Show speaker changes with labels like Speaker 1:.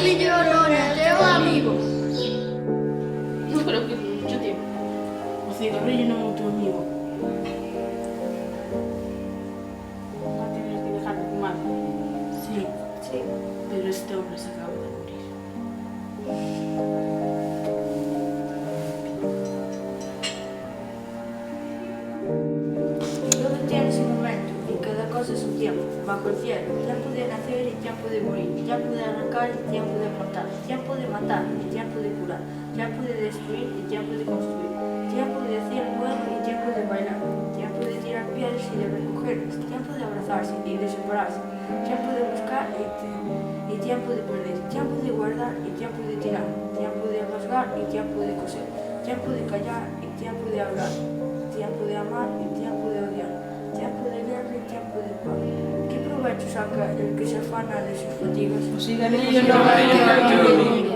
Speaker 1: cigarrillo non é teu amigo.
Speaker 2: No creo que mucho tiempo. O cigarrillo non é o teu amigo. Va a tener que dejar de fumar. Sí,
Speaker 1: Sí.
Speaker 2: pero este hombre se acaba de morir.
Speaker 1: Todo tiene su momento y cada cosa a su tiempo. Bajo el cielo, tiempo de nacer y tiempo de morir, tiempo de arrancar y tiempo de plantar, tiempo de matar y tiempo de curar, tiempo de destruir y tiempo de construir, tiempo de hacer bueno y tiempo de bailar, tiempo de tirar piedras y de recogerlas, tiempo de abrazarse y de separarse, tiempo de buscar y tiempo de perder, tiempo de guardar y tiempo de tirar, tiempo de rasgar y tiempo de coser, tiempo de callar y tiempo de hablar, tiempo de amar y tiempo de odiar, tiempo de guerra y tiempo de paz. ¿Qué provecho saca el que se afana de sus fatigas?
Speaker 2: O cigarrillo non é o teu amigo.